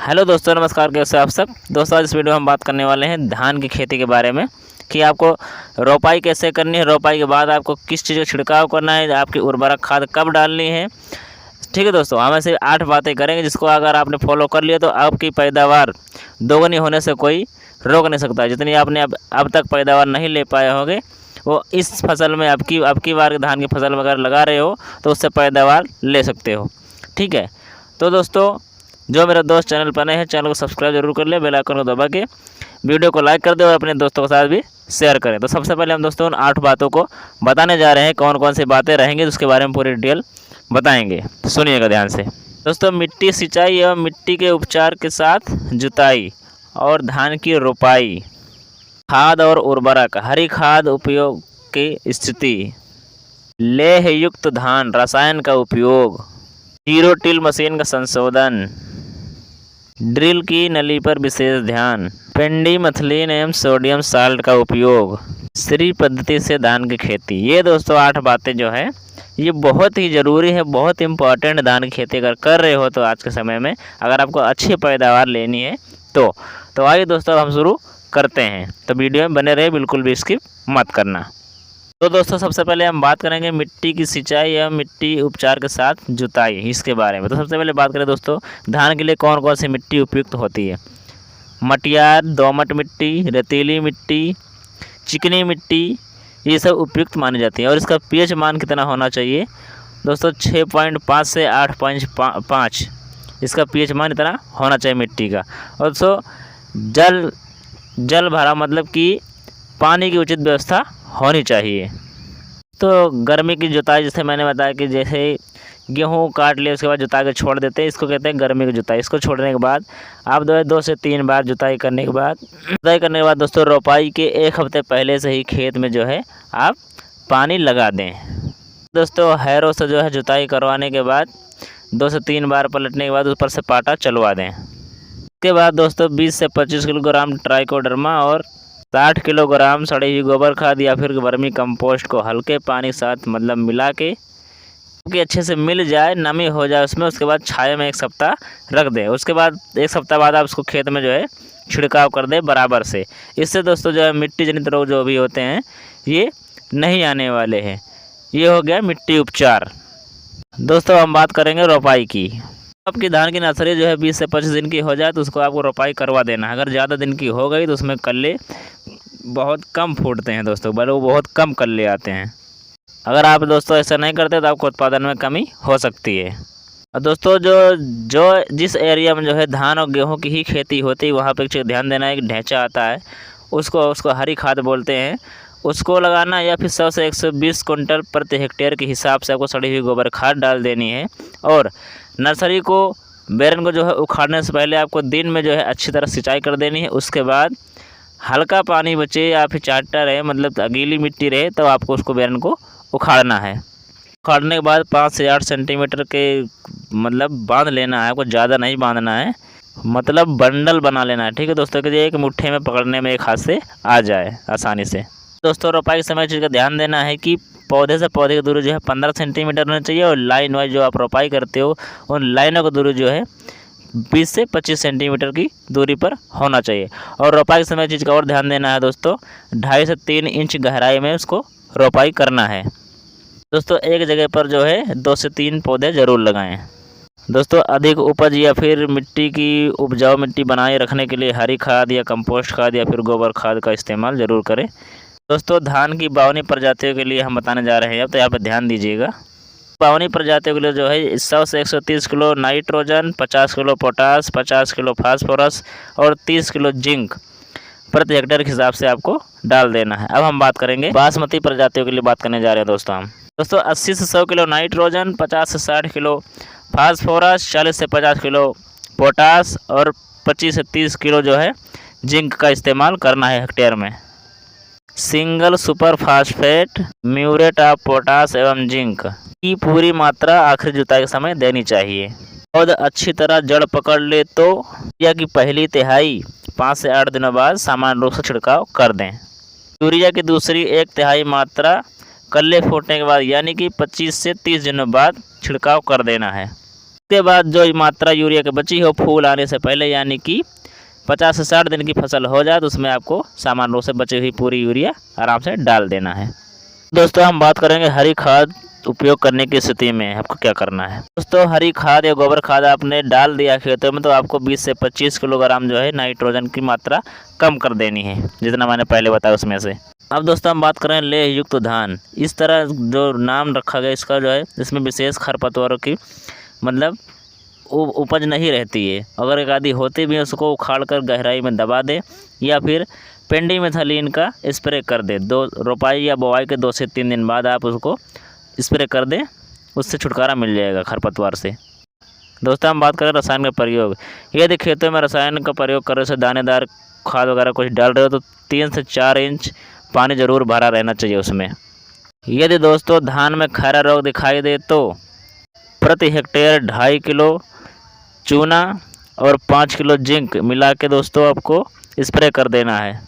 Hello दोस्तों, नमस्कार। कैसे आप सब दोस्तों? आज इस वीडियो में हम बात करने वाले हैं धान की खेती के बारे में कि आपको रोपाई कैसे करनी है, रोपाई के बाद आपको किस चीज़ का छिड़काव करना है, आपकी उर्वरक खाद कब डालनी है। ठीक है दोस्तों, हम ऐसे 8 बातें करेंगे जिसको अगर आपने फॉलो कर लिया तो आपकी पैदावार दोगुनी होने से कोई रोक नहीं सकता। जितनी आपने अब तक पैदावार नहीं ले पाए होंगे वो इस फसल में अब की बार धान की फसल अगर लगा रहे हो तो उससे पैदावार ले सकते हो। ठीक है, तो दोस्तों जो मेरे दोस्त चैनल पर नए हैं चैनल को सब्सक्राइब जरूर कर ले, बेल आइकन को दबा के वीडियो को लाइक कर दे और अपने दोस्तों के साथ भी शेयर करें। तो सबसे पहले हम दोस्तों उन 8 बातों को बताने जा रहे हैं, कौन कौन सी बातें रहेंगी उसके बारे में पूरी डिटेल बताएंगे। सुनिएगा ध्यान से दोस्तों। मिट्टी सिंचाई एवं मिट्टी के उपचार के साथ जुताई और धान की रोपाई। खाद और उर्वरक, हरी खाद उपयोग की स्थिति, लेह युक्त धान, रसायन का उपयोग, जीरो टिल मशीन का संशोधन, ड्रिल की नली पर विशेष ध्यान, पेंडिमेथिलिन एवं सोडियम साल्ट का उपयोग, श्री पद्धति से धान की खेती। ये दोस्तों 8 बातें जो है ये बहुत ही ज़रूरी है, बहुत इंपॉर्टेंट। धान की खेती अगर कर रहे हो तो आज के समय में अगर आपको अच्छी पैदावार लेनी है तो आइए दोस्तों हम शुरू करते हैं। तो वीडियो में बने रहे, बिल्कुल भी स्किप मत करना। तो दोस्तों सबसे पहले हम बात करेंगे मिट्टी की सिंचाई या मिट्टी उपचार के साथ जुताई, इसके बारे में। तो सबसे पहले बात करें दोस्तों धान के लिए कौन कौन सी मिट्टी उपयुक्त होती है। मटियार, दोमट मिट्टी, रेतीली मिट्टी, चिकनी मिट्टी, ये सब उपयुक्त मानी जाती है। और इसका पीएच मान कितना होना चाहिए दोस्तों? 6.5 से 8.5 इसका पीएच मान इतना होना चाहिए मिट्टी का। और दोस्तों जल भरा मतलब कि पानी की उचित व्यवस्था होनी चाहिए। तो गर्मी की जुताई, जैसे मैंने बताया कि जैसे गेहूँ काट लिए उसके बाद जुता के छोड़ देते हैं, इसको कहते हैं गर्मी की जुताई। इसको छोड़ने के बाद आप 2 से 3 बार जुताई करने के बाद दोस्तों रोपाई के 1 हफ्ते पहले से ही खेत में जो है आप पानी लगा दें। दोस्तों हैरों से जो है जुताई करवाने के बाद 2 से 3 बार पलटने के बाद ऊपर से पाटा चलवा दें। उसके बाद दोस्तों 20 से 25 किलोग्राम ट्राइकोडर्मा और 60 किलोग्राम सड़ी हुई गोबर खाद या फिर वर्मी कंपोस्ट को हल्के पानी के साथ मतलब मिला के कि अच्छे से मिल जाए, नमी हो जाए उसमें। उसके बाद छाया में 1 सप्ताह रख दें। उसके बाद 1 सप्ताह बाद आप उसको खेत में जो है छिड़काव कर दें बराबर से। इससे दोस्तों जो है मिट्टी जनित रोग जो भी होते हैं ये नहीं आने वाले हैं। ये हो गया मिट्टी उपचार। दोस्तों हम बात करेंगे रोपाई की। आपकी धान की नर्सरी जो है 20 से 25 दिन की हो जाए तो उसको आपको रोपाई करवा देना है। अगर ज़्यादा दिन की हो गई तो उसमें कल्ले बहुत कम फूटते हैं दोस्तों, बल्कि वो बहुत कम कल्ले आते हैं। अगर आप दोस्तों ऐसा नहीं करते तो आपको उत्पादन में कमी हो सकती है। और दोस्तों जिस एरिया में जो है धान और गेहूं की ही खेती होती है वहाँ पे एक चीज़ ध्यान देना है कि ढैंचा आता है, उसको हरी खाद बोलते हैं, उसको लगाना या फिर 100 से 120 कुंटल प्रति हेक्टेयर के हिसाब से आपको सड़ी हुई गोबर खाद डाल देनी है। और नर्सरी को बेरन को जो है उखाड़ने से पहले आपको दिन में जो है अच्छी तरह सिंचाई कर देनी है। उसके बाद हल्का पानी बचे या फिर चाटा रहे, मतलब गीली मिट्टी रहे, तो आपको उसको बेरन को उखाड़ना है। उखाड़ने के बाद 5 से 8 सेंटीमीटर के मतलब बांध लेना है, आपको ज़्यादा नहीं बांधना है, मतलब बंडल बना लेना है। ठीक है दोस्तों, कि एक मुट्ठे में पकड़ने में एक हाथ से आ जाए आसानी से। दोस्तों रोपाई के समय चीज़ का ध्यान देना है कि पौधे से पौधे की दूरी जो है 15 सेंटीमीटर होनी चाहिए। और लाइन वाइज जो आप रोपाई करते हो उन लाइनों की दूरी जो है 20 से 25 सेंटीमीटर की दूरी पर होना चाहिए। और रोपाई के समय चीज़ का और ध्यान देना है दोस्तों, 2.5 से 3 इंच गहराई में उसको रोपाई करना है। दोस्तों एक जगह पर जो है 2 से 3 पौधे ज़रूर लगाएं। दोस्तों अधिक उपज या फिर मिट्टी की उपजाऊ मिट्टी बनाए रखने के लिए हरी खाद या कंपोस्ट खाद या फिर गोबर खाद का इस्तेमाल ज़रूर करें। दोस्तों धान की बावनी प्रजातियों के लिए हम बताने जा रहे हैं अब, तो यहाँ पर ध्यान दीजिएगा। बावनी प्रजातियों के लिए जो है 100 से 130 kilo nitrogen, 50 kilo potash, 50 kilo phosphorus और 30 किलो जिंक प्रति हेक्टेयर के हिसाब से आपको डाल देना है। अब हम बात करेंगे बासमती प्रजातियों के लिए बात करने जा रहे हैं दोस्तों हम। दोस्तों 80 से 100 किलो नाइट्रोजन, 50 से 60 किलो फास्फोरस, 40 से 50 किलो पोटास और 25 से 30 किलो जो है जिंक का इस्तेमाल करना है हेक्टेयर में। Single super phosphate, muriate of potash एवं जिंक की पूरी मात्रा आखिरी जुताई के समय देनी चाहिए। पौधा अच्छी तरह जड़ पकड़ ले तो या की पहली तिहाई 5 से 8 दिनों बाद सामान्य रूप से छिड़काव कर दें। यूरिया की दूसरी 1/3 मात्रा कल्ले फूटने के बाद यानी कि 25 से 30 दिनों बाद छिड़काव कर देना है। इसके बाद जो मात्रा यूरिया की बची हो फूल आने से पहले, यानी कि 50 से 60 दिन की फसल हो जाए तो उसमें आपको सामान्य रूप से बची हुई पूरी यूरिया आराम से डाल देना है। दोस्तों हम बात करेंगे हरी खाद उपयोग करने की स्थिति में आपको क्या करना है। दोस्तों हरी खाद या गोबर खाद आपने डाल दिया खेतों में तो आपको 20 से 25 किलोग्राम जो है नाइट्रोजन की मात्रा कम कर देनी है, जितना मैंने पहले बताया उसमें से। अब दोस्तों हम बात करें लेह युक्त धान। इस तरह जो नाम रखा गया इसका जो है, इसमें विशेष खरपतवारों की मतलब उपज नहीं रहती है। अगर एक आधी होती भी है उसको उखाड़ कर गहराई में दबा दे या फिर पेंडिमेथलिन का स्प्रे कर दे। रोपाई या बोआई के 2 से 3 दिन बाद आप उसको स्प्रे कर दें, उससे छुटकारा मिल जाएगा खरपतवार से। दोस्तों हम बात करें रसायन का प्रयोग। यदि खेतों में रसायन का प्रयोग करने से दानेदार खाद वगैरह कुछ डाल रहे हो तो 3 से 4 इंच पानी ज़रूर भरा रहना चाहिए उसमें। यदि दोस्तों धान में खैरा रोग दिखाई दे तो प्रति हेक्टेयर 2.5 किलो चूना और 5 किलो जिंक मिला के दोस्तों आपको स्प्रे कर देना है।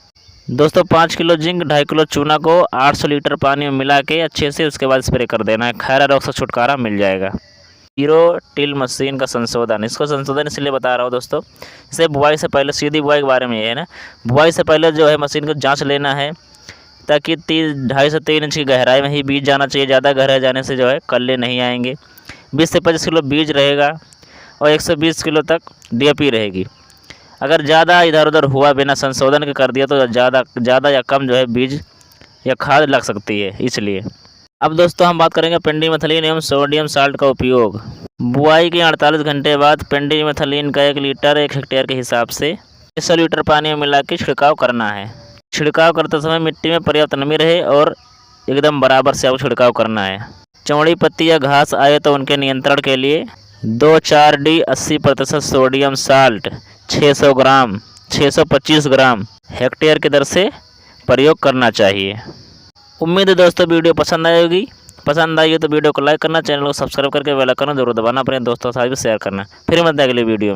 दोस्तों 5 किलो जिंक 2.5 किलो चूना को 800 लीटर पानी में मिला के अच्छे से उसके बाद स्प्रे कर देना है। खैरा रोग से छुटकारा मिल जाएगा। जीरो टिल मशीन का संशोधन, इसको संशोधन इसलिए बता रहा हूँ दोस्तों, इसे बुआई से पहले, सीधी बुआई के बारे में ये है ना, बुआई से पहले जो है मशीन को जाँच लेना है ताकि 2.5 से 3 इंच की गहराई में ही बीज जाना चाहिए। ज़्यादा गहराई जाने से जो है कल्ले नहीं आएंगे। 20 से 25 किलो बीज रहेगा और 120 किलो तक DAP रहेगी। अगर ज़्यादा इधर उधर हुआ बिना संशोधन के कर दिया तो ज़्यादा या कम जो है बीज या खाद लग सकती है, इसलिए। अब दोस्तों हम बात करेंगे पेंडिमेथलिन एवं सोडियम साल्ट का उपयोग। बुआई के 48 घंटे बाद पेंडिमेथलिन का 1 लीटर 1 हेक्टेयर के हिसाब से 100 लीटर पानी में मिला के छिड़काव करना है। छिड़काव करते समय मिट्टी में पर्याप्त नमी रहे और एकदम बराबर से आपको छिड़काव करना है। चौड़ी पत्ती या घास आए तो उनके नियंत्रण के लिए 2,4-D 80% सोडियम साल्ट 600 ग्राम 625 ग्राम हेक्टेयर की दर से प्रयोग करना चाहिए। उम्मीद है दोस्तों वीडियो पसंद आएगी। पसंद आई हो तो वीडियो को लाइक करना, चैनल को सब्सक्राइब करके बेल आइकन जरूर दबाना, अपने दोस्तों के साथ भी शेयर करना। फिर मिलते हैं अगली वीडियो।